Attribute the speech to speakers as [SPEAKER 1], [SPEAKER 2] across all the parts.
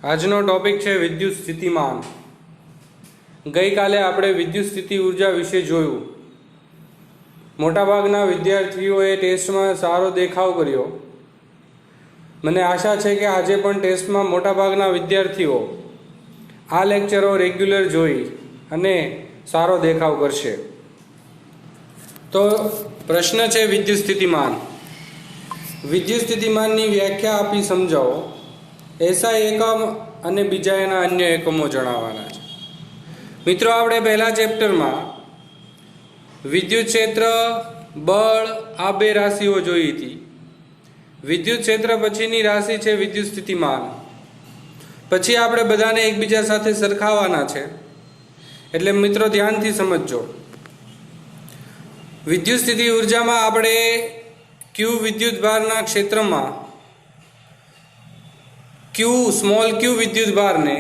[SPEAKER 1] આજનો ટોપિક છે વિદ્યુત સ્થિતિમાન। ગઈકાલે આપણે વિદ્યુત સ્થિતિ ઉર્જા વિશે જોયું। મોટાભાગના વિદ્યાર્થીઓએ ટેસ્ટમાં સારો દેખાવ કર્યો। મને આશા છે કે આજે પણ ટેસ્ટમાં મોટાભાગના વિદ્યાર્થીઓ આ લેક્ચરો રેગ્યુલર જોઈ અને સારો દેખાવ કરશે। તો પ્રશ્ન છે વિદ્યુત સ્થિતિમાન। વિદ્યુત સ્થિતિમાનની વ્યાખ્યા આપી સમજાવો। એસઆઈ એકમ અને બીજા એના અન્ય એકમો જણાવવાના છે। મિત્રો, આપણે પહેલા ચેપ્ટરમાં વિદ્યુત ક્ષેત્ર, બળ આ બે રાશિઓ જોઈ હતી। વિદ્યુત ક્ષેત્ર પછીની રાશિ છે વિદ્યુત સ્થિતિમાન। પછી આપણે બધાને એકબીજા સાથે સરખાવવાના છે, એટલે મિત્રો ધ્યાનથી સમજજો। વિદ્યુત સ્થિતિ ઉર્જામાં આપણે ક્યુ વિદ્યુત ભારના ક્ષેત્રમાં સ્મોલ ક્યુ વિદ્યુત ભારને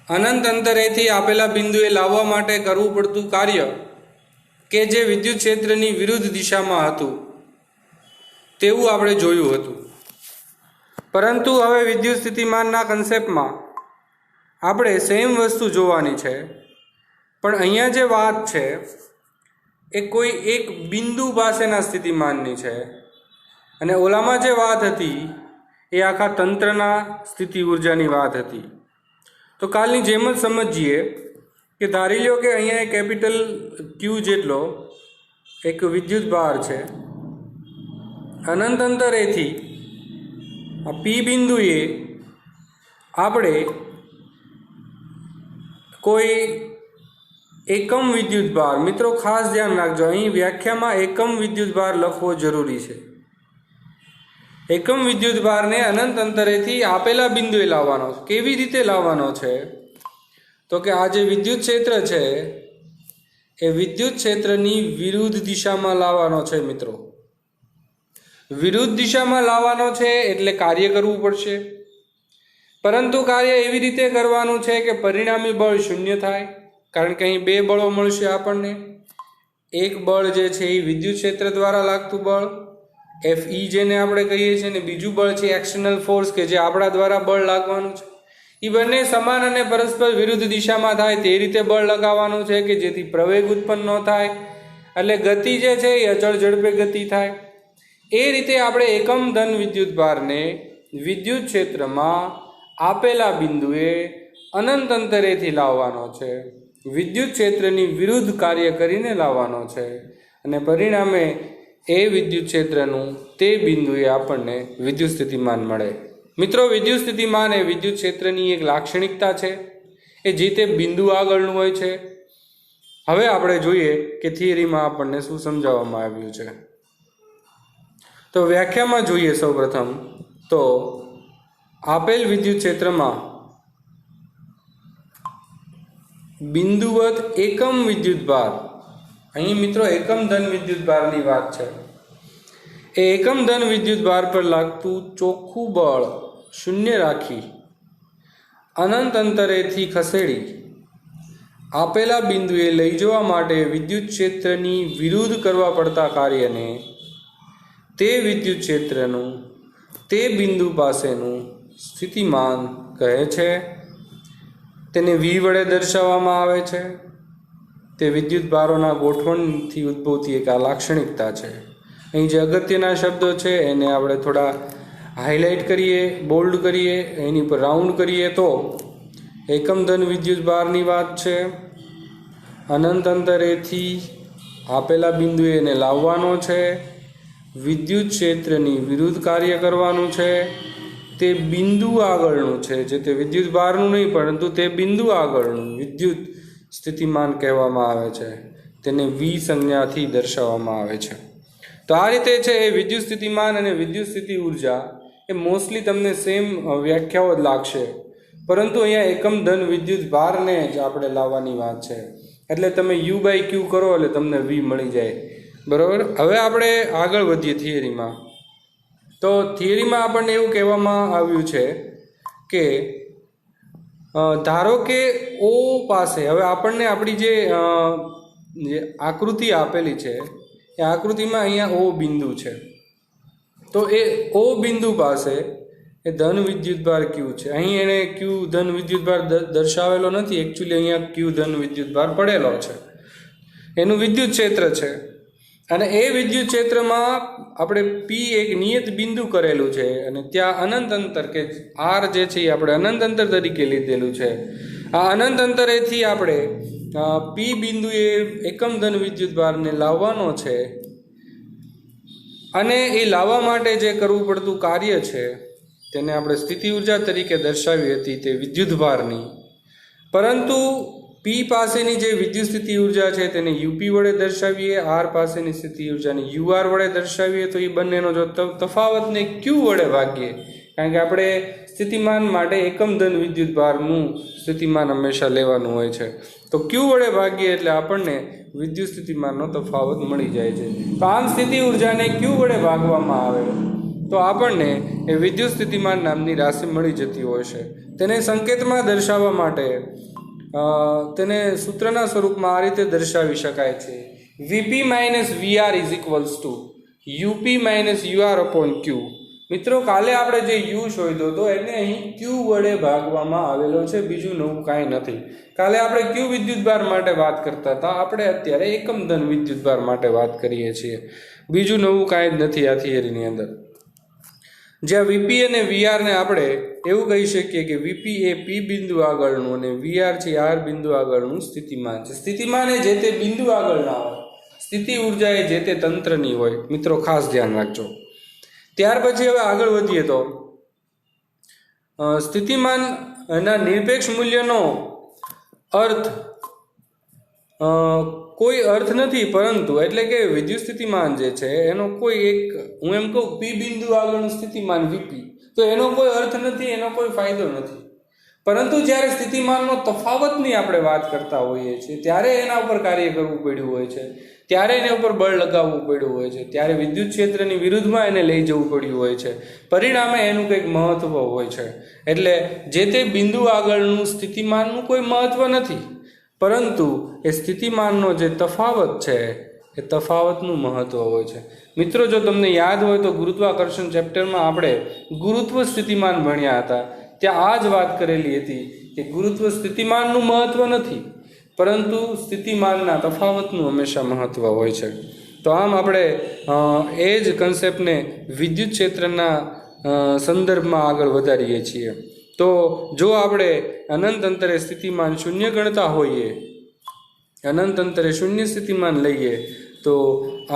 [SPEAKER 1] અનંત અંતરેથી આપેલા બિંદુએ લાવવા માટે કરવું પડતું કાર્ય કે જે વિદ્યુત ક્ષેત્રની વિરુદ્ધ દિશામાં હતું તેવું આપણે જોયું હતું। પરંતુ હવે વિદ્યુત સ્થિતિમાનના કન્સેપ્ટમાં આપણે સેમ વસ્તુ જોવાની છે, પણ અહીંયા જે વાત છે એ કોઈ એક બિંદુ પાસેના સ્થિતિમાનની છે, અને ઓલામાં જે વાત હતી એ આખા તંત્રના સ્થિતિ ઉર્જાની વાત હતી। તો કાલની જેમ જ સમજીએ કે ધારી લો કે અહીંયા એક કેપિટલ ક્યુ જેટલો એક વિદ્યુત ભાર છે। અનંત અંતરેથી આ પી બિંદુએ આપણે કોઈ એકમ વિદ્યુત ભાર, મિત્રો ખાસ ધ્યાન રાખજો, અહીં વ્યાખ્યામાં એકમ વિદ્યુત ભાર લખવો જરૂરી છે। એકમ વિદ્યુત ભારને અનંત અંતરેથી આપેલા બિંદુએ લાવવાનો। કેવી રીતે લાવવાનો છે? તો કે આ જે વિદ્યુત ક્ષેત્ર છે એ વિદ્યુત ક્ષેત્રની વિરુદ્ધ દિશામાં લાવવાનો છે। મિત્રો, વિરુદ્ધ દિશામાં લાવવાનો છે એટલે કાર્ય કરવું પડશે, પરંતુ કાર્ય એવી રીતે કરવાનું છે કે પરિણામી બળ શૂન્ય થાય, કારણ કે અહીં બે બળો મળશે આપણને। એક બળ જે છે એ વિદ્યુત ક્ષેત્ર દ્વારા લાગતું બળ Fe જેને આપણે કહીએ છીએ, ને બીજું બળ છે એક્સટર્નલ ફોર્સ કે જે આપણા દ્વારા બળ લાગવાનું છે। એ બંને સમાન અને પરસ્પર વિરુદ્ધ દિશામાં થાય તે રીતે બળ લગાવવાનું છે કે જેથી પ્રવેગ ઉત્પન્ન ન થાય, એટલે ગતિ જે છે એ અચળ ઝડપે ગતિ થાય। એ રીતે આપણે એકમ ધન વિદ્યુત ભારને વિદ્યુત ક્ષેત્રમાં આપેલા બિંદુએ અનંત અંતરેથી લાવવાનો છે, વિદ્યુત ક્ષેત્રની વિરુદ્ધ કાર્ય કરીને લાવવાનો છે, અને પરિણામે એ વિદ્યુત ક્ષેત્રનું તે બિંદુએ આપણને વિદ્યુત સ્થિતિમાન મળે। મિત્રો, વિદ્યુત સ્થિતિમાન એ વિદ્યુત ક્ષેત્રની એક લાક્ષણિકતા છે, એ જે તે બિંદુ આગળનું હોય છે। હવે આપણે જોઈએ કે થિયરીમાં આપણને શું સમજાવવામાં આવ્યું છે। તો વ્યાખ્યામાં જોઈએ સૌપ્રથમ તો આપેલ વિદ્યુત ક્ષેત્રમાં બિંદુવત એકમ વિદ્યુત ભાર, અહીં મિત્રો એકમ ધન વિદ્યુત ભારની વાત છે, એ એકમ ધન વિદ્યુત ભાર પર લાગતું ચોખ્ખું બળ શૂન્ય રાખી અનંત અંતરેથી ખસેડી આપેલા બિંદુએ લઈ જવા માટે વિદ્યુત ક્ષેત્રની વિરુદ્ધ કરવા પડતા કાર્યને તે વિદ્યુત ક્ષેત્રનું તે બિંદુ પાસેનું સ્થિતિમાન કહે છે। તેને વી વડે દર્શાવવામાં આવે છે। તે વિદ્યુત ભારોના ગોઠવણથી ઉદ્ભવતી એક આ લાક્ષણિકતા છે। અહીં જે અગત્યના શબ્દો છે એને આપણે થોડા હાઇલાઇટ કરીએ, બોલ્ડ કરીએ, એની પર રાઉન્ડ કરીએ તો એકમ ધન વિદ્યુત ભારની વાત છે, અનંત અંતરેથી આપેલા બિંદુએ એને લાવવાનો છે, વિદ્યુત ક્ષેત્રની વિરુદ્ધ કાર્ય કરવાનું છે, તે બિંદુ આગળનું છે, જે તે વિદ્યુત ભારનું નહીં પરંતુ તે બિંદુ આગળનું વિદ્યુત સ્થિતિમાન કહેવામાં આવે છે, તેને વી સંજ્ઞાથી દર્શાવવામાં આવે છે। તો આ રીતે છે એ વિદ્યુત સ્થિતિમાન અને વિદ્યુત સ્થિતિ ઉર્જા એ મોસ્ટલી તમને સેમ વ્યાખ્યાઓ જ લાગશે, પરંતુ અહીંયા એકમ ધન વિદ્યુત ભારને જ આપણે લાવવાની વાત છે, એટલે તમે U/Q કરો એટલે તમને વી મળી જાય, બરાબર। હવે આપણે આગળ વધીએ થિયરીમાં। તો થિયરીમાં આપણને એવું કહેવામાં આવ્યું છે કે ધારો કે O પાસે, હવે આપણને આપણી જે આકૃતિ આપેલી છે એ આકૃતિમાં અહીંયા O બિંદુ છે, તો એ O બિંદુ પાસે એ ધન વિદ્યુતભાર ક્યુ છે. અહીં એને ક્યુ ધન વિદ્યુતભાર દર્શાવેલો નથી. એકચ્યુઅલી અહીંયા ક્યુ ધન વિદ્યુતભાર પડેલો છે, એનું વિદ્યુત ક્ષેત્ર છે. અને એ વિદ્યુત ક્ષેત્રમાં આપણે પી એક નિયત બિંદુ કરેલું છે અને ત્યાં અનંત અંતર કે આર જે છે એ આપણે અનંત અંતર તરીકે લીધેલું છે. આ અનંત અંતરેથી આપણે પી બિંદુએ એકમ ધન વિદ્યુતભારને લાવવાનો છે અને એ લાવવા માટે જે કરવું પડતું કાર્ય છે તેને આપણે સ્થિતિ ઉર્જા તરીકે દર્શાવી હતી, તે વિદ્યુતભારની. પરંતુ પી પાસેની જે વિદ્યુત સ્થિતિ ઉર્જા છે તેને યુપી વડે દર્શાવીએ, આર પાસેની સ્થિતિ ઉર્જાને યુઆર વડે દર્શાવીએ તો એ બંનેનો જો તફાવતને ક્યુ વડે ભાગીએ, કારણ કે આપણે સ્થિતિમાન માટે એકમ ધન વિદ્યુતભારનું સ્થિતિમાન હંમેશા લેવાનું હોય છે, તો ક્યુ વડે ભાગીએ એટલે આપણને વિદ્યુત સ્થિતિમાનનો તફાવત મળી જાય છે. તો આમ સ્થિતિ ઉર્જાને ક્યુ વડે ભાગવામાં આવે તો આપણને એ વિદ્યુત સ્થિતિમાન નામની રાશિ મળી જતી હોય છે. તેને સંકેતમાં દર્શાવવા માટે તેને સૂત્રના સ્વરૂપમાં આ રીતે દર્શાવી શકાય છે: VP minus VR is equals two UP minus UR upon ક્યુ. મિત્રો, કાલે આપણે જે યુ શોધ્યો હતો એને અહીં ક્યુ વડે ભાગવામાં આવેલો છે, બીજું નવું કાંઈ નથી. કાલે આપણે ક્યુ વિદ્યુતભાર માટે વાત કરતા હતા, આપણે અત્યારે એકમ ધન વિદ્યુતભાર માટે વાત કરીએ છીએ. બીજું નવું કાંઈ જ નથી આ થિયરીની અંદર. જ્યાં વીપી અને વીઆરને આપણે એવું કહી શકીએ કે વીપી એ પી બિંદુ આગળનું અને વીઆર છે આર બિંદુ આગળનું સ્થિતિમાન છે. સ્થિતિમાન એ જે તે બિંદુ આગળના હોય, સ્થિતિ ઉર્જા એ જે તે તંત્રની હોય. મિત્રો, ખાસ ધ્યાન રાખજો. ત્યાર પછી હવે આગળ વધીએ તો સ્થિતિમાનના નિરપેક્ષ મૂલ્યનો અર્થ કોઈ અર્થ નથી, પરંતુ એટલે કે વિદ્યુત સ્થિતિમાન જે છે એનો કોઈ એક, હું એમ કહું પી બિંદુ આગળનું સ્થિતિમાન વીપી, તો એનો કોઈ અર્થ નથી, એનો કોઈ ફાયદો નથી. પરંતુ જ્યારે સ્થિતિમાનનો તફાવતની આપણે વાત કરતા હોઈએ છીએ ત્યારે એના ઉપર કાર્ય કરવું પડ્યું હોય છે, ત્યારે એના ઉપર બળ લગાવવું પડ્યું હોય છે, ત્યારે વિદ્યુત ક્ષેત્રની વિરુદ્ધમાં એને લઈ જવું પડ્યું હોય છે. પરિણામે એનું કંઈક મહત્વ હોય છે. એટલે જે તે બિંદુ આગળનું સ્થિતિમાનનું કોઈ મહત્વ નથી, પરંતુ એ સ્થિતિમાનનો જે તફાવત છે એ તફાવતનું મહત્વ હોય છે. મિત્રો, જો તમને યાદ હોય તો ગુરુત્વાકર્ષણ ચેપ્ટરમાં આપણે ગુરુત્વ સ્થિતિમાન ભણ્યા હતા. ત્યાં આ જ વાત કરેલી હતી કે ગુરુત્વ સ્થિતિમાનનું મહત્વ નથી, પરંતુ સ્થિતિમાનના તફાવતનું હંમેશા મહત્વ હોય છે. તો આમ આપણે એ જ કન્સેપ્ટને વિદ્યુત ક્ષેત્રના સંદર્ભમાં આગળ વધારીએ છીએ. તો જો આપણે અનંત અંતરે સ્થિતિમાન શૂન્ય ગણતા હોઈએ, અનંત અંતરે શૂન્ય સ્થિતિમાન લઈએ, તો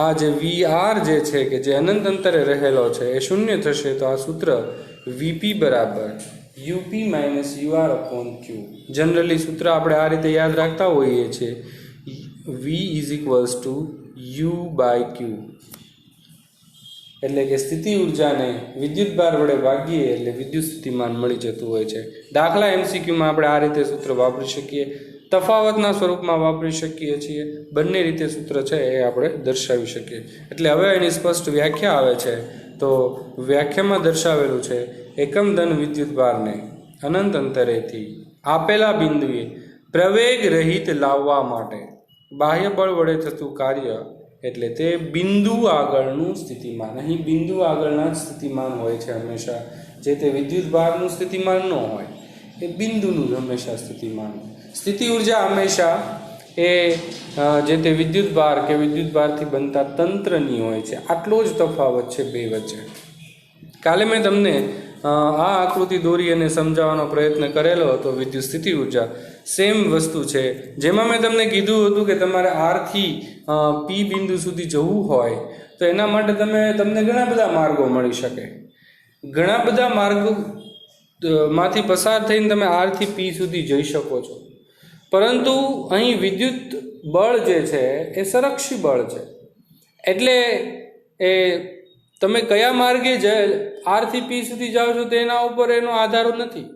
[SPEAKER 1] આ જે વી આર જે છે કે જે અનંત અંતરે રહેલો છે એ શૂન્ય થશે. તો આ સૂત્ર વીપી બરાબર UP minus UR upon Q. Generally સૂત્ર આપણે આ રીતે યાદ રાખતા હોઈએ છીએ: V is equals to U by Q. એટલે કે સ્થિતિ ઉર્જાને વિદ્યુતભાર વડે ભાગીએ એટલે વિદ્યુત સ્થિતિમાન મળી જતું હોય છે. દાખલા એમસીક્યુમાં આપણે આ રીતે સૂત્ર વાપરી શકીએ, તફાવતના સ્વરૂપમાં વાપરી શકીએ છીએ. બંને રીતે સૂત્ર છે એ આપણે દર્શાવી શકીએ. એટલે હવે એની સ્પષ્ટ વ્યાખ્યા આવે છે. તો વ્યાખ્યામાં દર્શાવેલું છે એકમ ધન વિદ્યુતભારને અનંત અંતરેથી આપેલા બિંદુએ પ્રવેગ રહિત લાવવા માટે બાહ્ય બળ વડે થતું કાર્ય, એટલે તે બિંદુ આગળનું સ્થિતિમાન. અહીં બિંદુ આગળના જ સ્થિતિમાન હોય છે હંમેશા, જે તે વિદ્યુતભારનું સ્થિતિમાન ન હોય, એ બિંદુનું જ હંમેશા સ્થિતિમાન. સ્થિતિ ઉર્જા હંમેશા એ જે તે વિદ્યુતભાર કે વિદ્યુતભારથી બનતા તંત્રની હોય છે. આટલો જ તફાવત છે બે વચ્ચે. કાલે મેં તમને આ આકૃતિ દોરી અને સમજાવવાનો પ્રયત્ન કરેલો હતો. વિદ્યુત સ્થિતિ ઉર્જા સેમ વસ્તુ છે. જેમાં મેં તમને કીધું હતું કે તમારે આરથી પી બિંદુ સુધી જવું હોય તો એના માટે તમને ઘણા બધા માર્ગો મળી શકે. ઘણા બધા માર્ગો માંથી પસાર થઈને તમે આરથી પી સુધી જઈ શકો છો. પરંતુ અહીં વિદ્યુત બળ જે છે એ સંરક્ષી બળ છે. એટલે એ તમે કયા માર્ગે આરથી પી સુધી જાઓ છો તેના ઉપર એનો આધાર નથી,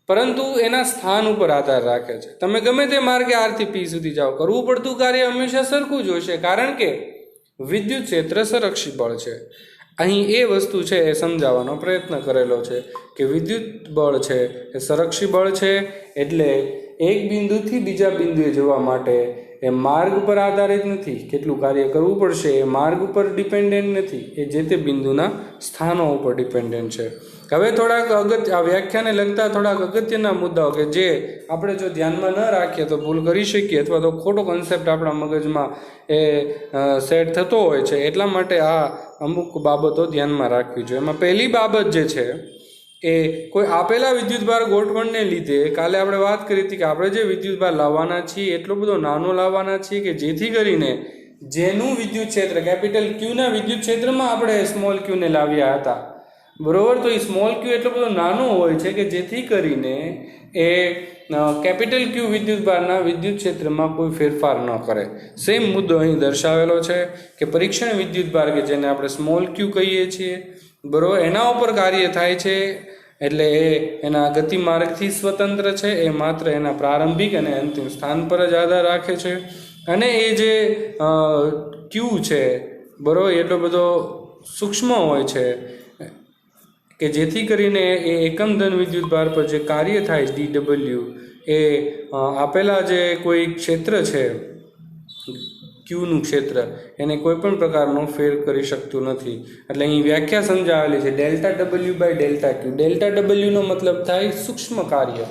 [SPEAKER 1] પરંતુ એના સ્થાન ઉપર આધાર રાખે છે. તમે ગમે તે માર્ગે આરથી પી સુધી જાઓ, કરવું પડતું કાર્ય હંમેશા સરખું જ હશે, કારણ કે વિદ્યુત ક્ષેત્ર સંરક્ષી બળ છે. અહીં એ વસ્તુ છે એ સમજાવવાનો પ્રયત્ન કરેલો છે કે વિદ્યુત બળ છે એ સંરક્ષી બળ છે. એટલે એક બિંદુથી બીજા બિંદુએ જવા માટે એ માર્ગ પર આધારિત નથી, કેટલું કાર્ય કરવું પડશે એ માર્ગ ઉપર ડિપેન્ડન્ટ નથી, એ જે તે બિંદુના સ્થાનો ઉપર ડિપેન્ડન્ટ છે. હવે થોડાક આ વ્યાખ્યાને લગતા થોડાક અગત્યના મુદ્દાઓ કે જે આપણે જો ધ્યાનમાં ન રાખીએ તો ભૂલ કરી શકીએ અથવા તો ખોટો કન્સેપ્ટ આપણા મગજમાં એ સેટ થતો હોય છે, એટલા માટે આ અમુક બાબતો ધ્યાનમાં રાખવી જોઈએ. એમાં પહેલી બાબત જે છે એ કોઈ આપેલા વિદ્યુતભાર ગોઠવણને લીધે કાલે આપણે વાત કરી હતી કે આપણે જે વિદ્યુતભાર લાવવાના છીએ એટલો બધો નાનો લાવવાના છીએ કે જેથી કરીને જેનું વિદ્યુત ક્ષેત્ર કેપિટલ ક્યુના વિદ્યુત ક્ષેત્રમાં આપણે સ્મોલ ક્યુને લાવ્યા હતા, બરોબર. તો એ સ્મોલ ક્યુ એટલો બધો નાનો હોય છે કે જેથી કરીને એ કેપિટલ ક્યુ વિદ્યુતભારના વિદ્યુત ક્ષેત્રમાં કોઈ ફેરફાર ન કરે. સેમ મુદ્દો અહીં દર્શાવેલો છે કે પરીક્ષણ વિદ્યુતભાર કે જેને આપણે સ્મોલ ક્યુ કહીએ છીએ, બરોબર, એના ઉપર કાર્ય થાય છે એટલે એ એના ગતિમાર્ગથી સ્વતંત્ર છે. એ માત્ર એના પ્રારંભિક અને અંતિમ સ્થાન પર જ આધાર રાખે છે. અને એ જે ક્યુ છે, બરોબર, એટલો બધો સૂક્ષ્મ હોય છે કે જેથી કરીને એ એકમ ધન વિદ્યુતભાર પર જે કાર્ય થાય DW એ આપેલા જે કોઈ ક્ષેત્ર છે ક્યુનું ક્ષેત્ર એને કોઈ પણ પ્રકારનો ફેર કરી શકતું નથી. એટલે અહીં વ્યાખ્યા સમજાવેલી છે delta W by delta Q. Delta Wનો મતલબ થાય સૂક્ષ્મ કાર્ય,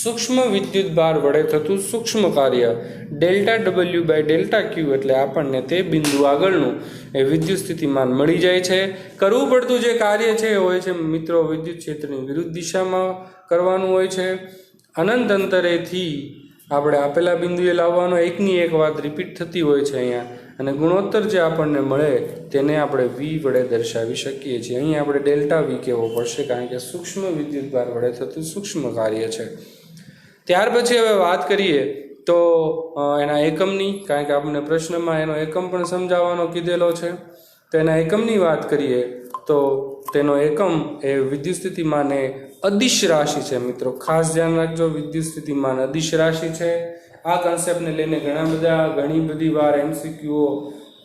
[SPEAKER 1] સૂક્ષ્મ વિદ્યુતભાર વડે થતું સૂક્ષ્મ કાર્ય. Delta W by delta Q એટલે આપણને તે બિંદુ આગળનું એ વિદ્યુત સ્થિતિમાન મળી જાય છે. કરવું પડતું જે કાર્ય છે એ હોય છે મિત્રો વિદ્યુત ક્ષેત્રની વિરુદ્ધ દિશામાં કરવાનું હોય છે. અનંત અંતરેથી આપણે આપેલા બિંદુએ લાવવાનો એકની એક વાત રિપીટ થતી હોય છે અહીંયા, અને ગુણોત્તર જે આપણને મળે તેને આપણે V વડે દર્શાવી શકીએ છીએ. અહીં આપણે ડેલ્ટા V કહેવો પડશે કારણ કે સૂક્ષ્મ વિદ્યુતભાર વડે થતું સૂક્ષ્મ કાર્ય છે. ત્યાર પછી હવે વાત કરીએ તો એના એકમની, કારણ કે આપણને પ્રશ્નમાં એનો એકમ પણ સમજાવવાનો કીધેલો છે. તો એના એકમની વાત કરીએ તો તેનો એકમ એ વિદ્યુત સ્થિતિમાન એ અદિશ રાશિ છે. મિત્રો ખાસ ધ્યાન રાખજો, વિદ્યુત સ્થિતિમાન અદિશ રાશિ છે. આ કન્સેપ્ટને લઈને ઘણી બધી વાર MCQઓ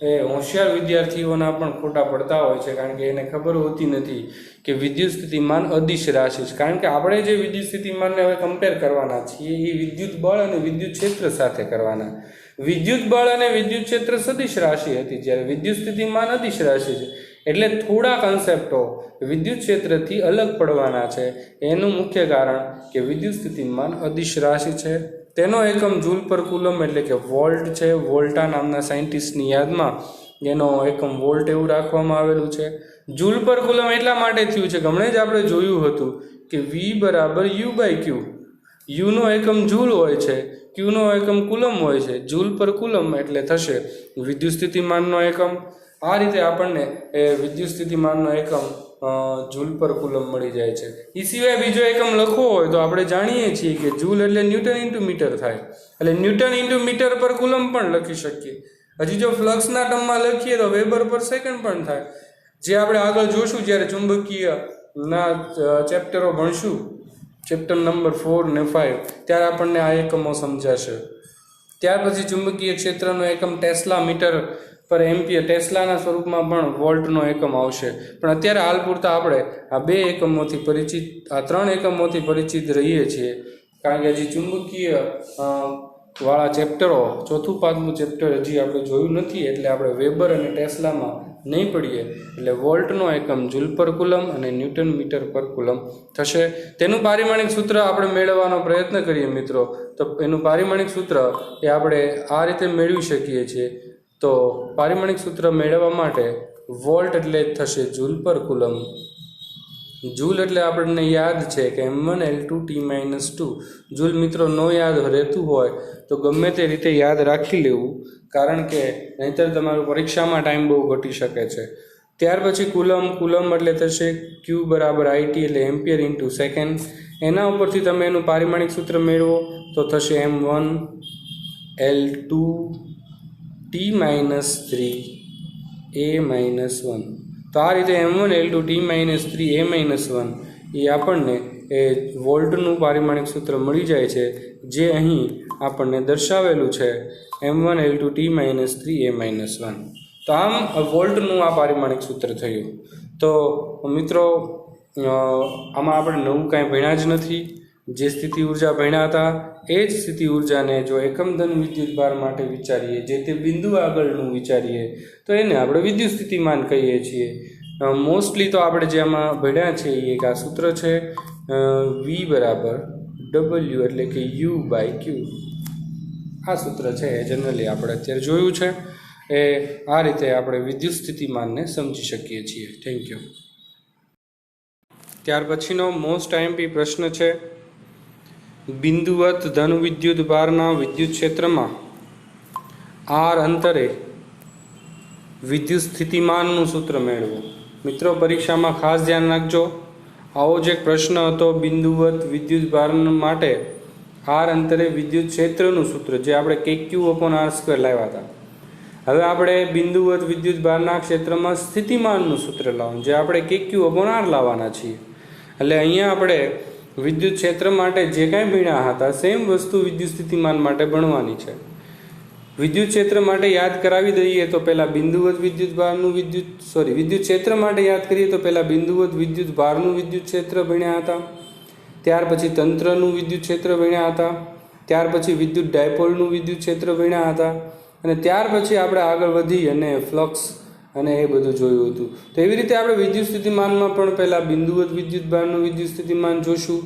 [SPEAKER 1] એ હોશિયાર વિદ્યાર્થીઓના પણ ખોટા પડતા હોય છે, કારણ કે એને ખબર હોતી નથી કે વિદ્યુત સ્થિતિમાન અદિશ રાશિ છે. કારણ કે આપણે જે વિદ્યુત સ્થિતિમાનને હવે કમ્પેર કરવાના છીએ એ વિદ્યુત બળ અને વિદ્યુત ક્ષેત્ર સાથે કરવાના. વિદ્યુત બળ અને વિદ્યુત ક્ષેત્ર સદિશ રાશિ હતી, જ્યારે વિદ્યુત સ્થિતિમાન અદિશ રાશિ છે. એટલે થોડા કન્સેપ્ટો વિદ્યુત ક્ષેત્રથી અલગ પડવાના છે. એનું મુખ્ય કારણ કે વિદ્યુત સ્થિતિમાન અદિશ રાશિ છે. તેનો એકમ જૂલ પર કુલમ એટલે કે વોલ્ટ છે. વોલ્ટા નામના સાયન્ટિસ્ટની યાદમાં એનો એકમ વોલ્ટ એવું રાખવામાં આવેલું છે. જૂલ પર કુલમ એટલા માટે થયું છે કે હમણાં જ આપણે જોયું હતું કે V બરાબર U બાય ક્યુ. યુનો એકમ જૂલ હોય છે, ક્યુનો એકમ કુલમ હોય છે. જૂલ પર કુલમ એટલે થશે વિદ્યુત સ્થિતિમાનનો એકમ. આ રીતે આપણને એ વિદ્યુત સ્થિતિમાનનો એકમ જૂલ પર કુલમ મળી જાય છે. એ સિવાય બીજો એકમ લખવો હોય તો આપણે જાણીએ છીએ કે જૂલ એટલે ન્યૂટન ઇન્ટુ મીટર થાય, એટલે ન્યૂટન ઇન્ટુ મીટર પર કુલમ પણ લખી શકીએ. હજી જો ફ્લક્સના ટર્મમાં લખીએ તો વેબર પર સેકન્ડ પણ થાય, જે આપણે આગળ જોશું જ્યારે ચુંબકીય ના ચેપ્ટરો ભણશું, ચેપ્ટર નંબર 4 ને 5, ત્યારે આપણને આ એકમો સમજાશે. ત્યાર પછી ચુંબકીય ક્ષેત્રનો એકમ ટેસ્લા મીટર પર એમ્પિયર, ટેસ્લાના સ્વરૂપમાં પણ વોલ્ટનો એકમ આવશે. પણ અત્યારે હાલ પૂરતા આપણે આ 3 એકમોથી પરિચિત રહીએ છીએ, કારણ કે હજી ચુંબકીય વાળા ચેપ્ટરો 4થું 5મું ચેપ્ટર હજી આપણે જોયું નથી, એટલે આપણે વેબર અને ટેસ્લામાં નહીં પડીએ. એટલે વોલ્ટનો એકમ જૂલ પર કુલમ અને ન્યૂટન મીટર પર કુલમ થશે. તેનું પારિમાણિક સૂત્ર આપણે મેળવવાનો પ્રયત્ન કરીએ મિત્રો, તો એનું પારિમાણિક સૂત્ર એ આપણે આ રીતે મેળવી શકીએ છીએ. તો પારિમાણિક સૂત્ર મેળવવા માટે વોલ્ટ એટલે થશે જૂલ પર કુલમ. જૂલ એટલે આપણને યાદ છે કે M1L2T-2. જૂલ મિત્રો નો યાદ રહેતું હોય તો ગમે તે રીતે યાદ રાખી લેવું, કારણ કે નહીંતર તમારું પરીક્ષામાં ટાઈમ બહુ ઘટી શકે છે. ત્યાર પછી કુલમ એટલે થશે Q બરાબર IT એટલે એમ્પિયર ઇન્ટુ સેકન્ડ. એના ઉપરથી તમે એનું પારિમાણિક સૂત્ર મેળવો તો થશે M1L2T-3A-1. તો આ રીતે M1L2T-3A-1 એ આપણને એ વોલ્ટનું પારિમાણિક સૂત્ર મળી જાય છે, જે અહીં આપણને દર્શાવેલું છે M1L2T-3A-1. તો આમ વોલ્ટનું આ પારિમાણિક સૂત્ર થયું. તો મિત્રો આમાં આપણે નવું કાંઈ ભણ્યા જ નથી. જે સ્થિતિ ઉર્જા ભણ્યા હતા એ જ સ્થિતિ ઉર્જાને જો એકમ ધન વિદ્યુતભાર માટે વિચારીએ, જે તે બિંદુ આગળનું વિચારીએ, તો એને આપણે વિદ્યુત સ્થિતિમાન કહીએ છીએ. મોસ્ટલી તો આપણે જે આમાં ભણ્યા છે એ એક આ સૂત્ર છે વી બરાબર ડબલ્યુ એટલે કે યુ બાય ક્યુ. આ સૂત્ર છે એ જનરલી આપણે અત્યારે જોયું છે. એ આ રીતે આપણે વિદ્યુત સ્થિતિમાનને સમજી શકીએ છીએ. Thank you. ત્યાર પછીનો મોસ્ટ આઈએમપી પ્રશ્ન છે, બિંદુવત ધન વિદ્યુત ભારના વિદ્યુત ક્ષેત્રમાં આર અંતરે વિદ્યુત સ્થિતિમાનનું સૂત્ર મેળવો. મિત્રો પરીક્ષામાં ખાસ ધ્યાન રાખજો, આવો જ એક પ્રશ્ન હતો બિંદુવત વિદ્યુત ભાર માટે આર અંતરે વિદ્યુત ક્ષેત્રનું સૂત્ર, જે આપણે KQ/R² લાવ્યા હતા. હવે આપણે બિંદુવત વિદ્યુત ભારના ક્ષેત્રમાં સ્થિતિમાનનું સૂત્ર લાવવાનું, જે આપણે KQ/R લાવવાના છીએ. એટલે અહીંયા આપણે વિદ્યુત ક્ષેત્ર માટે જે કાંઈ ભણ્યા હતા સેમ વસ્તુ વિદ્યુત સ્થિતિમાન માટે ભણવાની છે. વિદ્યુત ક્ષેત્ર માટે યાદ કરાવી દઈએ તો પહેલાં બિંદુવત વિદ્યુત ભારનું વિદ્યુત ક્ષેત્ર માટે યાદ કરીએ તો પહેલાં બિંદુવત વિદ્યુત ભારનું વિદ્યુત ક્ષેત્ર ભણ્યા હતા, ત્યાર પછી તંત્રનું વિદ્યુત ક્ષેત્ર ભણ્યા હતા, ત્યાર પછી વિદ્યુત ડાયપોલનું વિદ્યુત ક્ષેત્ર ભણ્યા હતા, અને ત્યાર પછી આપણે આગળ વધી અને ફ્લક્સ અને એ બધું જોયું હતું. તો એવી રીતે આપણે વિદ્યુત સ્થિતિમાનમાં પણ પહેલાં બિંદુવત વિદ્યુત ભારનું વિદ્યુત સ્થિતિમાન જોશું,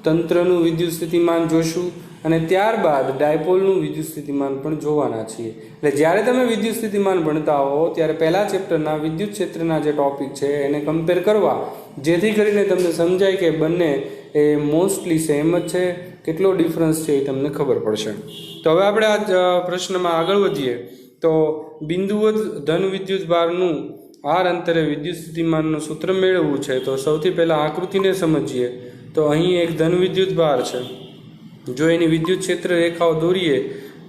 [SPEAKER 1] તંત્રનું વિદ્યુત સ્થિતિમાન જોશું, અને ત્યારબાદ ડાયપોલનું વિદ્યુત સ્થિતિમાન પણ જોવાના છીએ. એટલે જ્યારે તમે વિદ્યુત સ્થિતિમાન ભણતા હો ત્યારે પહેલા ચેપ્ટરના વિદ્યુત ક્ષેત્રના જે ટોપિક છે એને કમ્પેર કરવા, જેથી કરીને તમને સમજાય કે બંને એ મોસ્ટલી સેમ જ છે, કેટલો ડિફરન્સ છે એ તમને ખબર પડશે. તો હવે આપણે આ પ્રશ્નમાં આગળ વધીએ. તો બિંદુવત ધન વિદ્યુત ભારનું આર અંતરે વિદ્યુત સ્થિતિમાનનું સૂત્ર મેળવવું છે. તો સૌથી પહેલાં આકૃતિને સમજીએ. તો અહીં એક ધન વિદ્યુત ભાર છે. જો એની વિદ્યુત ક્ષેત્ર રેખાઓ દોરીએ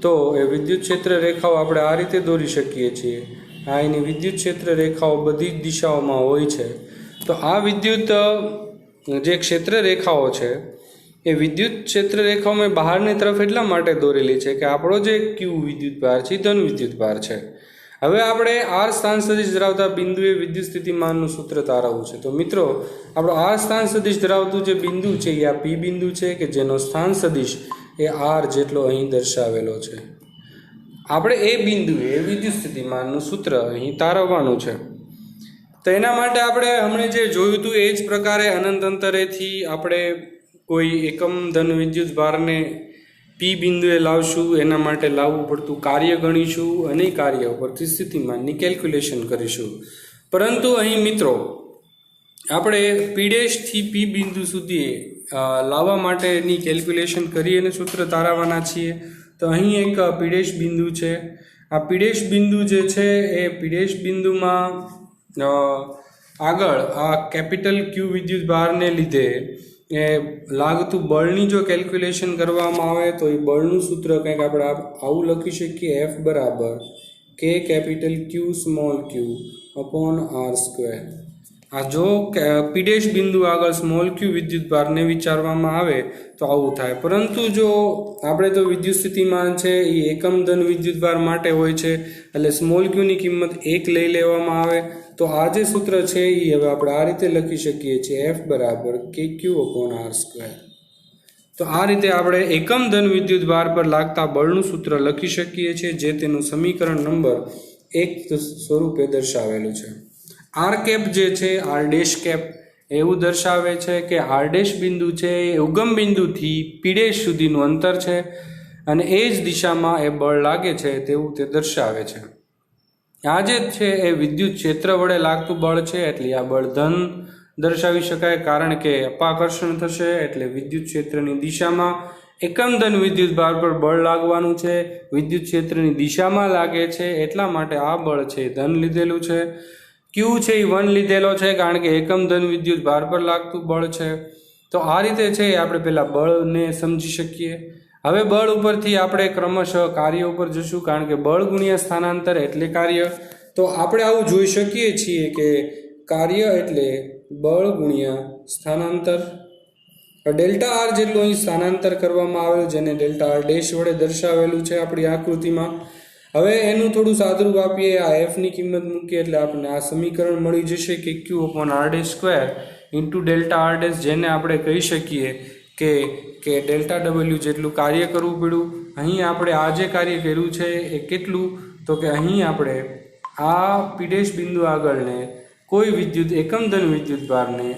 [SPEAKER 1] તો એ વિદ્યુત ક્ષેત્ર રેખાઓ આપણે આ રીતે દોરી શકીએ છીએ. આ એની વિદ્યુત ક્ષેત્ર રેખાઓ બધી જ દિશાઓમાં હોય છે. તો આ વિદ્યુત જે ક્ષેત્ર રેખાઓ છે એ વિદ્યુત ક્ષેત્ર રેખાઓ મેં બહારની તરફ એટલા માટે દોરેલી છે કે આપણો જે ક્યુ વિદ્યુત ભાર છે ધન વિદ્યુત ભાર છે. હવે આપણે આર સ્થાન સદિશ ધરાવતા બિંદુએ વિદ્યુત સ્થિતિમાનનું સૂત્ર તારવવું છે. તો મિત્રો આપણો આર સ્થાન સદિશ ધરાવતું જે બિંદુ છે એ આ પી બિંદુ છે કે જેનો સ્થાન સદિશ એ આર જેટલો અહીં દર્શાવેલો છે. આપણે એ બિંદુએ વિદ્યુત સ્થિતિમાનનું સૂત્ર અહીં તારવવાનું છે. તો એના માટે આપણે હમણાં જે જોયું હતું એ જ પ્રકારે અનંત અંતરેથી આપણે કોઈ એકમ ધન વિદ્યુત ભારને પી બિંદુએ લાવશું. એના માટે લાવવું પડતું કાર્ય ગણીશું અને કાર્ય ઉપરથી સ્થિતિમાનની કેલ્ક્યુલેશન કરીશું. પરંતુ અહીં મિત્રો આપણે પીડેશથી પી બિંદુ સુધી લાવવા માટેની કેલ્ક્યુલેશન કરી અને સૂત્ર તારવવાના છીએ. તો અહીં એક પીડેશ બિંદુ છે. આ પીડેશ બિંદુ જે છે એ પીડેશ બિંદુમાં આગળ આ કેપિટલ ક્યુ વિદ્યુત ભારને લીધે એ લાગતું બળની જો કેલ્ક્યુલેશન કરવામાં આવે તો એ બળનું સૂત્ર કંઈક આપણે આવું લખી શકીએ, F બરાબર K કેપિટલ ક્યુ સ્મોલ ક્યુ અપોન R². આ જો પીડેશ બિંદુ આગળ સ્મોલ ક્યુ વિદ્યુત ભારને વિચારવામાં આવે તો આવું થાય. પરંતુ જો આપણે તો વિદ્યુત સ્થિતિમાન છે એ એકમ ધન વિદ્યુત ભાર માટે હોય છે, એટલે સ્મોલ ક્યુની કિંમત 1 લઈ લેવામાં આવે. તો આ જે સૂત્ર છે એ હવે આપણે આ રીતે લખી શકીએ છીએ, F બરાબર KQ/R². તો આ રીતે આપણે એકમ ધન વિદ્યુત ભાર પર લાગતા બળનું સૂત્ર લખી શકીએ છીએ, જે તેનું સમીકરણ નંબર 1 સ્વરૂપે દર્શાવેલું છે. આર કેપ જે છે આર ડેશ કેપ એવું દર્શાવે છે કે આર ડેશ બિંદુ છે એ ઉગમ બિંદુથી પીડેશ સુધીનું અંતર છે અને એ જ દિશામાં એ બળ લાગે છે તેવું તે દર્શાવે છે. આ જે છે એ વિદ્યુત ક્ષેત્ર વડે લાગતું બળ છે, એટલે આ બળ ધન દર્શાવી શકાય, કારણ કે અપાકર્ષણ થશે એટલે વિદ્યુત ક્ષેત્રની દિશામાં એકમ ધન વિદ્યુત ભાર પર બળ લાગવાનું છે. વિદ્યુત ક્ષેત્રની દિશામાં લાગે છે એટલા માટે આ બળ છે ધન લીધેલું છે. ક્યુ છે એ 1 લીધેલો છે કારણ કે એકમ ધન વિદ્યુત ભાર પર લાગતું બળ છે. તો આ રીતે છે આપણે પહેલાં બળને સમજી શકીએ. હવે બળ ઉપરથી આપણે ક્રમશઃ કાર્ય ઉપર જશું, કારણ કે બળ ગુણ્યા સ્થાનાંતર એટલે કાર્ય. તો આપણે આવું જોઈ શકીએ છીએ કે કાર્ય એટલે બળ ગુણ્યા સ્થાનાંતર. ડેલ્ટા આર જેટલું અહીં સ્થાનાંતર કરવામાં આવેલું, જેને ડેલ્ટા આર ડેશ વડે દર્શાવેલું છે આપણી આકૃતિમાં. હવે એનું થોડું સાદુરૂપ આપીએ, આ એફની કિંમત મૂકીએ એટલે આપણને આ સમીકરણ મળી જશે કે Q/R² into delta R dash, જેને આપણે કહી શકીએ કે ડેલ્ટા ડબલ્યુ જેટલું કાર્ય કરવું પડ્યું. અહીં આપણે આ જે કાર્ય કર્યું છે એ કેટલું, તો કે અહીં આપણે આ પીડેશ બિંદુ આગળને કોઈ વિદ્યુત એકમ ધન વિદ્યુત ભારને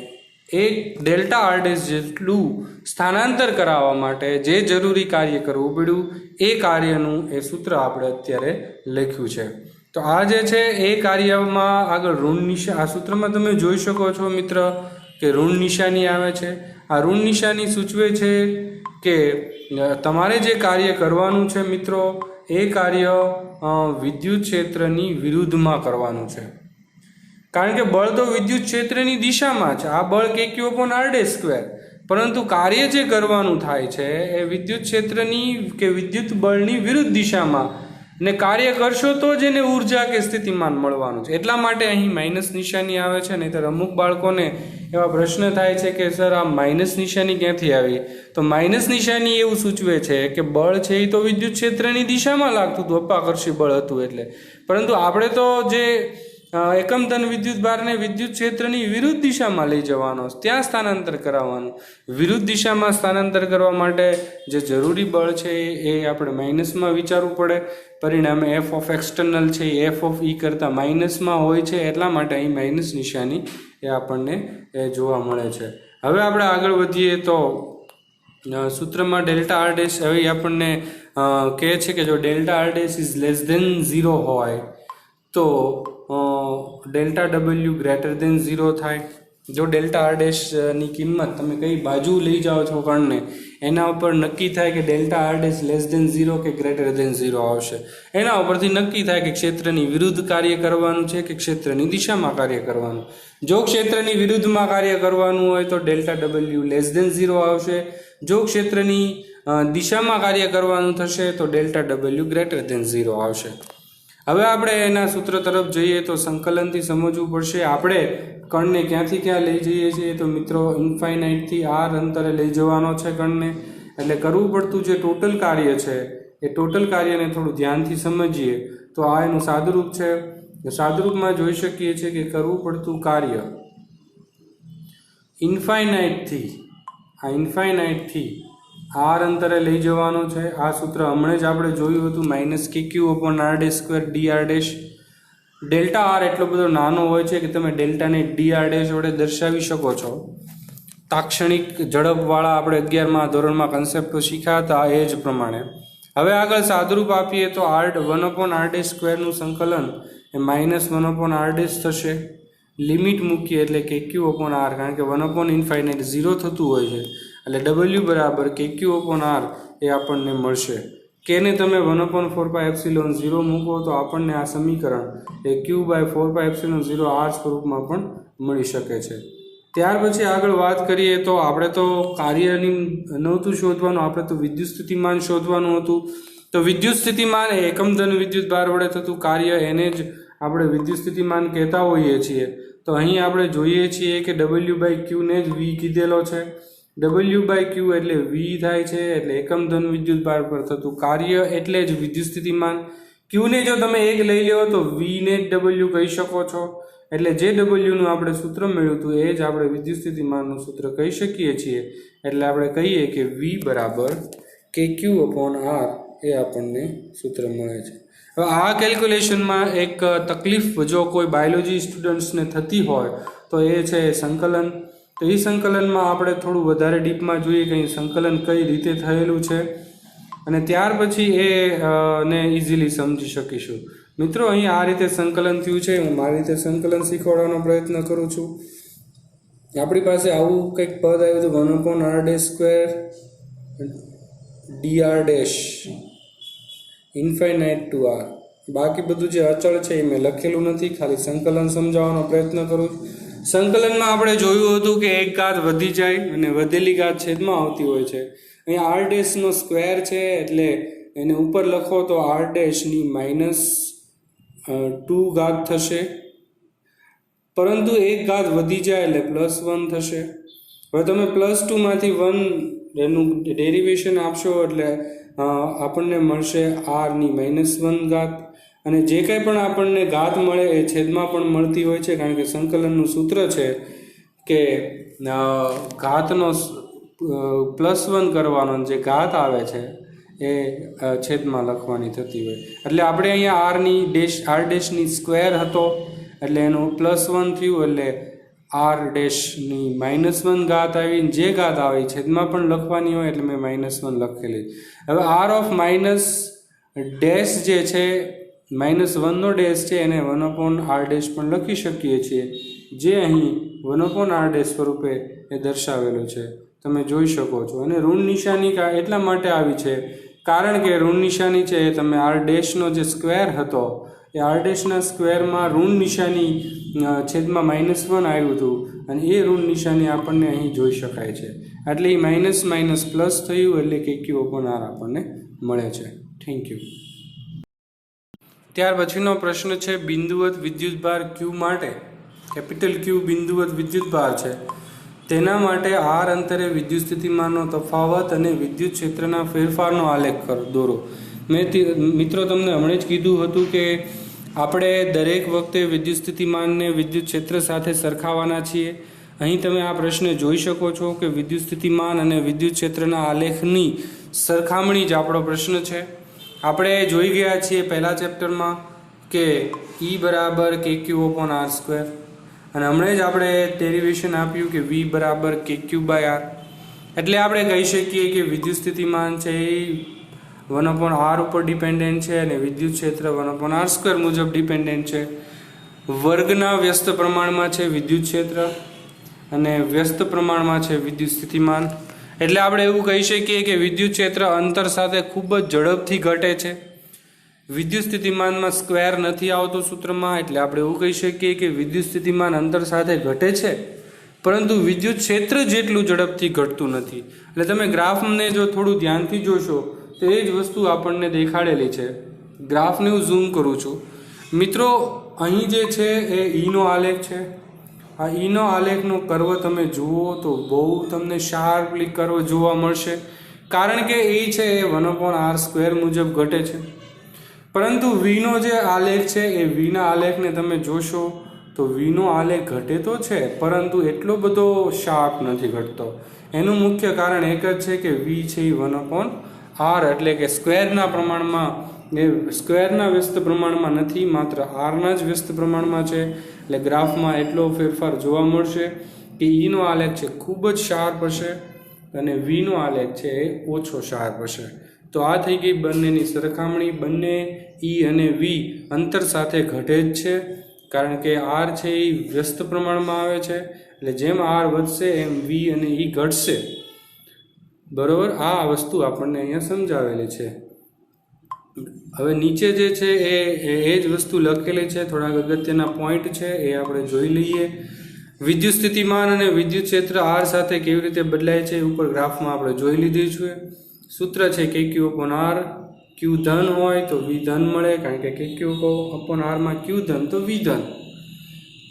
[SPEAKER 1] એક ડેલ્ટા આર ડેશ જેટલું સ્થાનાંતર કરાવવા માટે જે જરૂરી કાર્ય કરવું પડ્યું એ કાર્યનું એ સૂત્ર આપણે અત્યારે લખ્યું છે. તો આ જે છે એ કાર્યમાં આગળ ઋણ નિશાની, આ સૂત્રમાં તમે જોઈ શકો છો મિત્ર કે ઋણ નિશાની આવે છે. આ ઋણ નિશાની સૂચવે છે કે તમારે જે કાર્ય કરવાનું છે મિત્રો એ કાર્ય વિદ્યુત ક્ષેત્રની વિરુદ્ધમાં કરવાનું છે. કારણ કે બળ તો વિદ્યુત ક્ષેત્રની દિશામાં છે, આ બળ kq/r², પરંતુ કાર્ય જે કરવાનું થાય છે એ વિદ્યુત ક્ષેત્રની કે વિદ્યુત બળની વિરુદ્ધ દિશામાં, ને કાર્ય કરશો તો જ એને ઉર્જા કે સ્થિતિમાન મળવાનું છે. એટલા માટે અહીં માઇનસ નિશાની આવે છે. નહીંતર અમુક બાળકોને એવા પ્રશ્ન થાય છે કે સર આ માઇનસ નિશાની ક્યાંથી આવી? તો માઇનસ નિશાની એવું સૂચવે છે કે બળ છે એ તો વિદ્યુત ક્ષેત્રની દિશામાં લાગતું હતું, અપાકર્ષી બળ હતું એટલે, પરંતુ આપણે તો જે એકમ ધન વિદ્યુત ભારને વિદ્યુત ક્ષેત્રની વિરુદ્ધ દિશામાં લઈ જવાનો, ત્યાં સ્થાનાંતર કરાવવાનું. વિરુદ્ધ દિશામાં સ્થાનાંતર કરવા માટે જે જરૂરી બળ છે એ આપણે માઇનસમાં વિચારવું પડે. પરિણામે એફ ઓફ એક્સટર્નલ છે એ એફ ઓફ ઈ કરતાં માઇનસમાં હોય છે, એટલા માટે અહીં માઇનસ નિશાની એ આપણને જોવા મળે છે. હવે આપણે આગળ વધીએ તો સૂત્રમાં ડેલ્ટા આર ડેશ હવે આપણને કહે છે કે જો delta R dash is less than 0 હોય તો ડેલ્ટા ડબલ્યુ ગ્રેટર ધેન 0 થાય. જો ડેલ્ટા આર ડેશની કિંમત તમે કઈ બાજુ લઈ જાઓ છો કણને એના ઉપર નક્કી થાય કે delta R dash less than 0 કે ગ્રેટર ધેન 0 આવશે. એના ઉપરથી નક્કી થાય કે ક્ષેત્રની વિરુદ્ધ કાર્ય કરવાનું છે કે ક્ષેત્રની દિશામાં કાર્ય કરવાનું. જો ક્ષેત્રની વિરુદ્ધમાં કાર્ય કરવાનું હોય તો ડેલ્ટા ડબલ્યુ લેસ ધેન 0 આવશે. જો ક્ષેત્રની દિશામાં કાર્ય કરવાનું થશે તો ડેલ્ટા ડબલ્યુ ગ્રેટર ધેન 0 આવશે. હવે આપણે એના સૂત્ર તરફ જઈએ તો સંકલનથી સમજવું પડશે. આપણે કણને ક્યાંથી ક્યાં લઈ જઈએ છીએ તો મિત્રો ઇન્ફાઇનાઇટથી આર અંતરે લઈ જવાનો છે કણને. એટલે કરવું પડતું જે ટોટલ કાર્ય છે એ ટોટલ કાર્યને થોડું ધ્યાનથી સમજીએ તો આ એનું સાદુરૂપ છે. સાદુરૂપમાં જોઈ શકીએ છીએ કે કરવું પડતું કાર્ય ઇન્ફાઇનાઇટથી આર અંતરે લઈ જવાનું છે. આ સૂત્ર હમણાં જ આપણે જોયું હતું, -kq/r², dr'. ડેલ્ટા આર એટલો બધો નાનો હોય છે કે તમે ડેલ્ટાને dr' વડે દર્શાવી શકો છો. તાક્ષણિક ઝડપવાળા આપણે 11મા ધોરણમાં કન્સેપ્ટો શીખ્યા હતા એ જ પ્રમાણે. હવે આગળ સાદુરૂપ આપીએ તો 1/r² નું સંકલન એ -1/r' થશે. લિમિટ મૂકીએ એટલે kq/r, કારણ કે 1/∞ 0 થતું હોય છે એટલે w બરાબર kq/r એ આપણને મળશે. કેને તમે 1/4πε0 મૂકો તો આપણને આ સમીકરણ એ q/4πε0r સ્વરૂપમાં પણ મળી શકે છે. ત્યાર પછી આગળ વાત કરીએ તો આપણે તો કાર્યની નહોતું શોધવાનું, આપણે તો વિદ્યુત સ્થિતિમાન શોધવાનું હતું. તો વિદ્યુત સ્થિતિમાન એ એકમ ધન વિદ્યુત ભાર વડે થતું કાર્ય, એને જ આપણે વિદ્યુત સ્થિતિમાન કહેતા હોઈએ છીએ. તો અહીં આપણે જોઈએ છીએ કે w/q ને જ v કીધેલો છે. w/q એટલે v થાય છે, એટલે એકમ ધન વિદ્યુત ભાર પર થતું કાર્ય એટલે જ વિદ્યુત સ્થિતિમાન. q ને જો તમે 1 લઈ લો તો v ને જ w કહી શકો છો. એટલે જે w નું આપણે સૂત્ર મળ્યું હતું એ જ આપણે વિદ્યુત સ્થિતિમાનનું સૂત્ર કહી શકીએ છીએ. એટલે આપણે કહીએ કે v બરાબર kq/r એ આપણને સૂત્ર મળે છે. હવે આ કેલ્ક્યુલેશનમાં એક તકલીફ જો કોઈ બાયોલોજી સ્ટુડન્ટ્સને થતી હોય તો એ છે સંકલન. તો એ સંકલનમાં આપણે થોડું વધારે ડીપમાં જોઈએ કે સંકલન કઈ રીતે થયેલું છે અને ત્યાર પછી ને ઇઝીલી સમજી શકીશું. મિત્રો અહીં આ રીતે સંકલન થયું છે, હું મારી રીતે સંકલન શીખવાડવાનો પ્રયત્ન કરું છું. આપણી પાસે આવું કંઈક પદ આવ્યું હતું 1/r²dr' ઇન્ફાઇનાઇટ ટુ આર. બાકી બધું જે અચળ છે એ મેં લખેલું નથી, ખાલી સંકલન સમજાવવાનો પ્રયત્ન કરું છું. સંકલનમાં આપણે જોયું હતું કે એક ઘાત વધી જાય અને વધેલી ઘાત છેદમાં આવતી હોય છે. અહીંયા r' નો સ્ક્વેર છે એટલે એને ઉપર લખો તો r' ની -2 ઘાત થશે, પરંતુ એક ઘાત વધી જાય એટલે +1 થશે. હવે તમે +2 માંથી 1 એનું ડેરિવેશન આપશો એટલે આપણને મળશે r ની -1 ઘાત. અને જે કંઈ પણ આપણને ઘાત મળે એ છેદમાં પણ મળતી હોય છે, કારણ કે સંકલનનું સૂત્ર છે કે ઘાતનો +1 કરવાનો, જે ઘાત આવે છે એ છેદમાં લખવાની થતી હોય. એટલે આપણે અહીંયા r' ની સ્ક્વેર હતો એટલે એનું +1 થયું, એટલે આર ડેશની -1 ઘાત આવી. જે ઘાત આવી છેદમાં પણ લખવાની હોય એટલે મેં -1 લખેલી. હવે આર ઓફ માઇનસ ડેશ જે છે, -1નો ડેશ છે, એને 1/r ડેશ પણ લખી શકીએ છીએ, જે અહીં 1/r ડેશ સ્વરૂપે એ દર્શાવેલું છે, તમે જોઈ શકો છો. અને ઋણ નિશાની એટલા માટે આવી છે કારણ કે ઋણ નિશાની છે એ તમે આર ડેશનો જે સ્ક્વેર હતો એ આર ડેશના સ્ક્વેરમાં ઋણ નિશાની છેદમાં -1 આવ્યું હતું, અને એ ઋણ નિશાની આપણને અહીં જોઈ શકાય છે. એટલે એ માઇનસ માઇનસ પ્લસ થયું, એટલે કે Q/R આપણને મળે છે. Thank you. ત્યાર પછીનો પ્રશ્ન છે, બિંદુવત વિદ્યુતભાર Q માટે, કેપિટલ Q બિંદુવત વિદ્યુતભાર છે, તેના માટે R અંતરે વિદ્યુત સ્થિતિમાનનો તફાવત અને વિદ્યુત ક્ષેત્રના ફેરફારનો આલેખ દોરો. મેં મિત્રો તમને હમણાં જ કીધું હતું કે આપણે દરેક વખતે વિદ્યુત સ્થિતિમાનને વિદ્યુત ક્ષેત્ર સાથે સરખાવવાના છીએ. અહીં તમે આ પ્રશ્ન જોઈ શકો છો કે વિદ્યુત સ્થિતિમાન અને વિદ્યુત ક્ષેત્રના આલેખની સરખામણી જ આપણો પ્રશ્ન છે. આપણે જોઈ ગયા છીએ પહેલા ચેપ્ટરમાં કે E = KQ/R², અને હમણાં જ આપણે ડેરિવેશન આપ્યું કે V = KQ/R. એટલે આપણે કહી શકીએ કે વિદ્યુત સ્થિતિમાન છે એ 1/R ઉપર ડિપેન્ડન્ટ છે અને વિદ્યુત ક્ષેત્ર 1/R² મુજબ ડિપેન્ડન્ટ છે. વર્ગના વ્યસ્ત પ્રમાણમાં છે વિદ્યુત ક્ષેત્ર અને વ્યસ્ત પ્રમાણમાં છે વિદ્યુત સ્થિતિમાન. એટલે આપણે એવું કહી શકીએ કે વિદ્યુત ક્ષેત્ર અંતર સાથે ખૂબ જ ઝડપથી ઘટે છે. વિદ્યુત સ્થિતિમાનમાં સ્ક્વેર નથી આવતો સૂત્રમાં, એટલે આપણે એવું કહી શકીએ કે વિદ્યુત સ્થિતિમાન અંતર સાથે ઘટે છે, પરંતુ વિદ્યુત ક્ષેત્ર જેટલું ઝડપથી ઘટતું નથી. એટલે તમે ગ્રાફને જો થોડું ધ્યાનથી જોશો તો એ જ વસ્તુ આપણને દેખાડેલી છે. ગ્રાફને હું ઝૂમ કરું છું મિત્રો. અહીં જે છે એ ઈનો આલેખ છે. આ ઈનો આલેખનો કર્વ તમે જુઓ તો બહુ તમને શાર્પલી કર્વ જોવા મળશે, કારણ કે એ છે એ 1/R² મુજબ ઘટે છે. પરંતુ વીનો જે આલેખ છે એ વીના આલેખને તમે જોશો તો વીનો આલેખ ઘટે તો છે, પરંતુ એટલો બધો શાર્પ નથી ઘટતો. એનું મુખ્ય કારણ એક જ છે કે વી છે એ 1/R, એટલે કે સ્ક્વેરના પ્રમાણમાં, એ સ્ક્વેરના વ્યસ્ત પ્રમાણમાં નથી, માત્ર આરના જ વ્યસ્ત પ્રમાણમાં છે. એટલે ગ્રાફમાં એટલો ફેરફાર જોવા મળશે કે ઈનો આલેખ છે ખૂબ જ શાર્પ હશે અને વીનો આલેખ છે એ ઓછો શાર્પ હશે. તો આ થઈ ગઈ બંનેની સરખામણી. બંને ઈ અને વી અંતર સાથે ઘટે જ છે, કારણ કે આર છે એ વ્યસ્ત પ્રમાણમાં આવે છે, એટલે જેમ આર વધશે એમ વી અને ઈ ઘટશે. બરોબર, આ વસ્તુ આપણને અહીંયા સમજાવેલી છે. હવે નીચે જે છે એ જ વસ્તુ લખેલી છે, થોડાક અગત્યના પોઈન્ટ છે એ આપણે જોઈ લઈએ. વિદ્યુત સ્થિતિમાન અને વિદ્યુત ક્ષેત્ર આર સાથે કેવી રીતે બદલાય છે ઉપર ગ્રાફમાં આપણે જોઈ લીધી છે. સૂત્ર છે KQ/R. Q ધન હોય તો V ધન મળે, કારણ કે KQ/R માં Q ધન તો V ધન,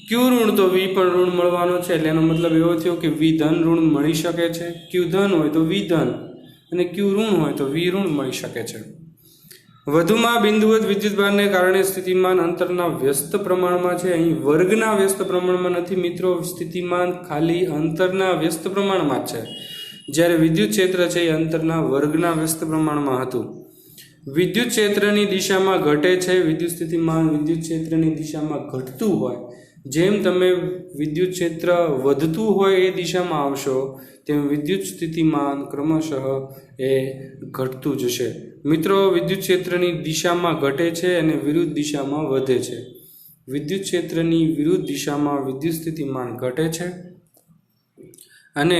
[SPEAKER 1] Q ઋણ તો V પણ ઋણ મળવાનો છે. એટલે એનો મતલબ એવો થયો કે V ધન ઋણ મળી શકે છે. Q ધન હોય તો V ધન અને Q ઋણ હોય તો V ઋણ મળી શકે છે. વધુમાં બિંદુવત વિદ્યુતભારને કારણે સ્થિતિમાન અંતરના વ્યસ્ત પ્રમાણમાં છે. અહીં વર્ગના વ્યસ્ત પ્રમાણમાં નથી મિત્રો, સ્થિતિમાન ખાલી અંતરના વ્યસ્ત પ્રમાણમાં જ છે, જ્યારે વિદ્યુત ક્ષેત્ર છે એ અંતરના વર્ગના વ્યસ્ત પ્રમાણમાં હતું. વિદ્યુત ક્ષેત્રની દિશામાં ઘટે છે. વિદ્યુત સ્થિતિમાન વિદ્યુત ક્ષેત્રની દિશામાં ઘટતું હોય, જેમ તમે વિદ્યુત ક્ષેત્ર વધતું હોય એ દિશામાં આવશો તેમ વિદ્યુત સ્થિતિમાન ક્રમશઃ એ ઘટતું જશે. મિત્રો, વિદ્યુત ક્ષેત્રની દિશામાં ઘટે છે અને વિરુદ્ધ દિશામાં વધે છે. વિદ્યુત ક્ષેત્રની વિરુદ્ધ દિશામાં વિદ્યુત સ્થિતિમાન ઘટે છે અને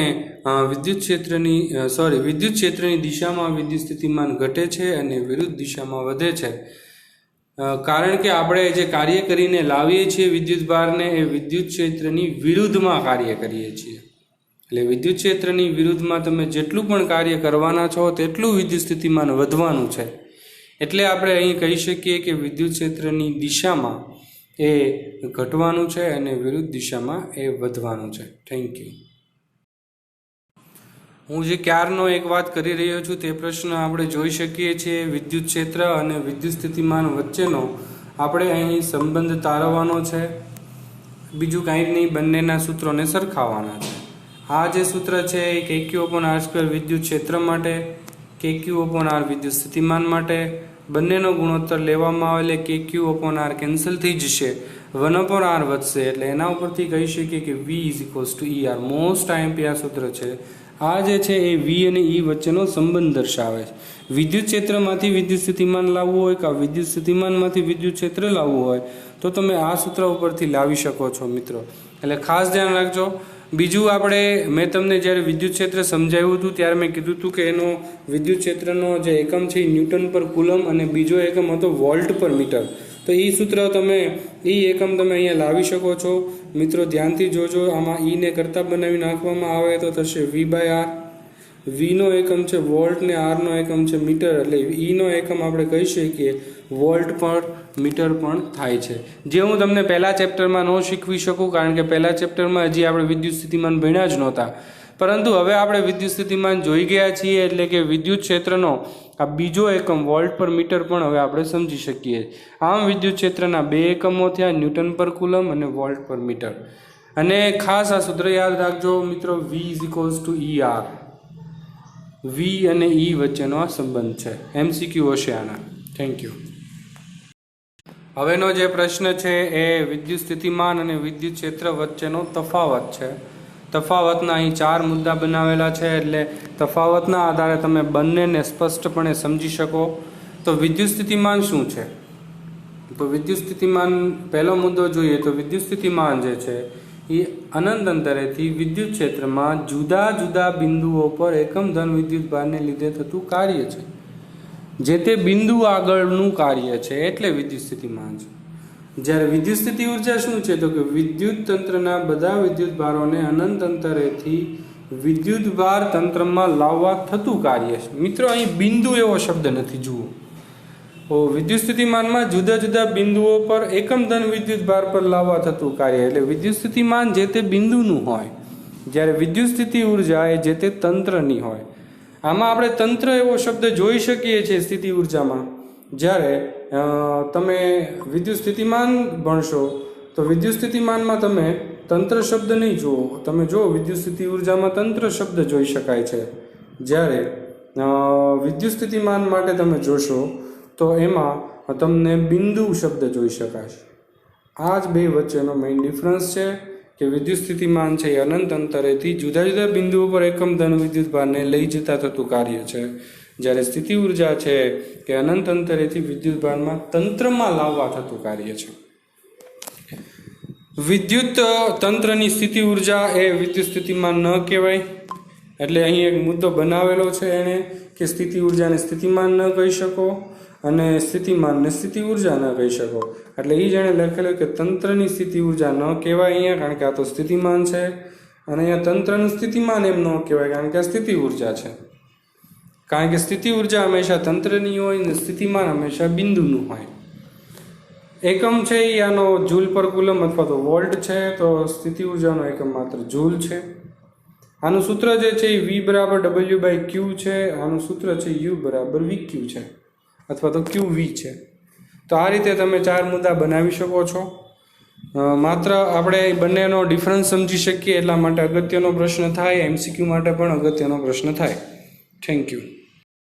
[SPEAKER 1] વિદ્યુત ક્ષેત્રની દિશામાં વિદ્યુત સ્થિતિમાન ઘટે છે અને વિરુદ્ધ દિશામાં વધે છે. કારણ કે આપણે જે કાર્ય કરીને લાવીએ છીએ વિદ્યુત ભારને એ વિદ્યુત ક્ષેત્રની વિરુદ્ધમાં કાર્ય કરીએ છીએ. એટલે વિદ્યુત ક્ષેત્રની વિરુદ્ધમાં તમે જેટલું પણ કાર્ય કરવાના છો તેટલું વિદ્યુત સ્થિતિમાન વધવાનું છે. એટલે આપણે અહીં કહી શકીએ કે વિદ્યુત ક્ષેત્રની દિશામાં એ ઘટવાનું છે અને વિરુદ્ધ દિશામાં એ વધવાનું છે. Thank you. હું જે ક્યારનો એક વાત કરી રહ્યો છું તે પ્રશ્ન આપણે જોઈ શકીએ છીએ. વિદ્યુત ક્ષેત્ર અને વિદ્યુત સ્થિતિમાન વચ્ચેનો આપણે અહીં સંબંધ તારવવાનો છે. બીજું કાંઈ જ નહીં, બંનેના સૂત્રોને સરખાવવાના છે. આ જે સૂત્ર છે એ KQ/R² વિદ્યુત ક્ષેત્ર માટે, KQ/R વિદ્યુત સ્થિતિમાન માટે બંનેનો ગુણોત્તર લેવામાં આવે એટલે KQ/R કેન્સલ થઈ જશે 1/r વધશે એટલે એના ઉપરથી કહી શકીએ કે V = ER. મોસ્ટ આઈએમપી આ સૂત્ર છે. આ જે છે એ V અને E વચ્ચેનો સંબંધ દર્શાવે છે. વિદ્યુત ક્ષેત્રમાંથી વિદ્યુત સ્થિતિમાન લાવવું હોય કે વિદ્યુત સ્થિતિમાનમાંથી વિદ્યુત ક્ષેત્ર લાવવું હોય તો તમે આ સૂત્ર ઉપરથી લાવી શકો છો મિત્રો. એટલે ખાસ ધ્યાન રાખજો. બીજું આપણે મેં તમને જ્યારે વિદ્યુત ક્ષેત્ર સમજાવ્યું હતું ત્યારે મેં કીધું હતું કે એનો વિદ્યુત ક્ષેત્રનો જે એકમ છે એ ન્યૂટન પર કુલમ અને બીજો એકમ હતો વોલ્ટ પર મીટર. તો એ સૂત્ર તમે એકમ તમે અહીંયા લાવી શકો છો મિત્રો. ધ્યાનથી જોજો. આમાં ને કરતા બનાવી નાખવામાં આવે તો થશે V/R. વીનો એકમ છે વોલ્ટ ને આરનો એકમ છે મીટર. એટલે નો એકમ આપણે કહી શકીએ વોલ્ટ પર મીટર પણ થાય છે. જે હું તમને પહેલા ચેપ્ટરમાં ન શીખવી શકું કારણ કે પહેલા ચેપ્ટરમાં હજી આપણે વિદ્યુત સ્થિતિમાન ભણ્યા જ નહોતા. પરંતુ હવે આપણે વિદ્યુત સ્થિતિમાન જોઈ ગયા છીએ એટલે કે વિદ્યુત ક્ષેત્રનો આ બીજો એકમ વોલ્ટ પર મીટર પણ હવે આપણે સમજી શકીએ. આમ વિદ્યુત ક્ષેત્રના બે એકમો થયા, ન્યૂટન પર કુલમ અને વોલ્ટ પર મીટર. અને ખાસ આ સૂત્ર યાદ રાખજો મિત્રો, V = ER. V અને E વચ્ચેનો આ સંબંધ છે. MCQ હશે આના. Thank you. હવેનો જે પ્રશ્ન છે એ વિદ્યુત સ્થિતિમાન અને વિદ્યુત ક્ષેત્ર વચ્ચેનો તફાવત છે. તફાવતના અહીં 4 મુદ્દા બનાવેલા છે એટલે તફાવતના આધારે તમે બંનેને સ્પષ્ટપણે સમજી શકો. તો વિદ્યુત સ્થિતિમાન શું છે? તો વિદ્યુત સ્થિતિમાન પહેલો મુદ્દો જોઈએ તો વિદ્યુત સ્થિતિમાન જે છે એ અનંત અંતરેથી વિદ્યુત ક્ષેત્રમાં જુદા જુદા બિંદુઓ પર એકમ ધન વિદ્યુત ભારને લીધે થતું કાર્ય છે. જે તે બિંદુ આગળનું કાર્ય છે એટલે વિદ્યુત સ્થિતિમાન છે. જ્યારે વિદ્યુત સ્થિતિ ઉર્જા શું છે? તો કે વિદ્યુત તંત્રના બધા વિદ્યુત ભારોને અનંત અંતરેથી વિદ્યુત ભાર તંત્રમાં લાવવા થતું કાર્ય છે. મિત્રો અહીં બિંદુ એવો શબ્દ નથી. જુઓ, વિદ્યુત સ્થિતિમાનમાં જુદા જુદા બિંદુઓ પર એકમ ધન વિદ્યુત ભાર પર લાવવા થતું કાર્ય એટલે વિદ્યુત સ્થિતિમાન જે તે બિંદુનું હોય, જ્યારે વિદ્યુત સ્થિતિ ઉર્જા એ જે તે તંત્રની હોય. આમાં આપણે તંત્ર એવો શબ્દ જોઈ શકીએ છીએ સ્થિતિ ઉર્જામાં. જ્યારે તમે વિદ્યુત સ્થિતિમાન ભણશો તો વિદ્યુત સ્થિતિમાનમાં તમે તંત્ર શબ્દ નહીં જુઓ. તમે જુઓ વિદ્યુત સ્થિતિ ઉર્જામાં તંત્ર શબ્દ જોઈ શકાય છે. જ્યારે વિદ્યુત સ્થિતિમાન માટે તમે જોશો તો એમાં તમને બિંદુ શબ્દ જોઈ શકાય છે. આ જ બે વચ્ચેનો મેઇન ડિફરન્સ છે કે વિદ્યુત સ્થિતિમાન છે એ અનંત અંતરેથી જુદા જુદા બિંદુઓ પર એકમ ધન વિદ્યુત ભારને લઈ જતા થતું કાર્ય છે. જ્યારે સ્થિતિ ઉર્જા છે કે અનંત અંતરેથી વિદ્યુત ભારમાં તંત્રમાં લાવવા થતું કાર્ય છે. વિદ્યુત તંત્રની સ્થિતિ ઉર્જા એ વિદ્યુત સ્થિતિમાન ન કહેવાય. એટલે અહીં એક મુદ્દો બનાવેલો છે એને કે સ્થિતિ ઉર્જાને સ્થિતિમાન ન કહી શકો અને સ્થિતિમાનને સ્થિતિ ઉર્જા ન કહી શકો. એટલે એ જેણે લખેલું કે તંત્રની સ્થિતિ ઉર્જા ન કહેવાય અહીંયા કારણ કે આ તો સ્થિતિમાન છે, અને અહીંયા તંત્રનું સ્થિતિમાન એમ ન કહેવાય કારણ કે આ સ્થિતિ ઉર્જા છે. કારણ કે સ્થિતિ ઉર્જા હંમેશા તંત્રની હોય અને સ્થિતિમાન હંમેશા બિંદુનું હોય. એકમ છે એ આનો જૂલ પર કુલમ અથવા તો વોલ્ટ છે, તો સ્થિતિ ઉર્જાનો એકમ માત્ર જૂલ છે. આનું સૂત્ર જે છે એ V = W/Q છે. આનું સૂત્ર છે U = VQ છે અથવા તો QV છે. તો આ રીતે તમે 4 મુદ્દા બનાવી શકો છો. માત્ર આપણે બંનેનો ડિફરન્સ સમજી શકીએ એટલા માટે અગત્યનો પ્રશ્ન થાય, MCQ માટે પણ અગત્યનો પ્રશ્ન થાય. Thank you.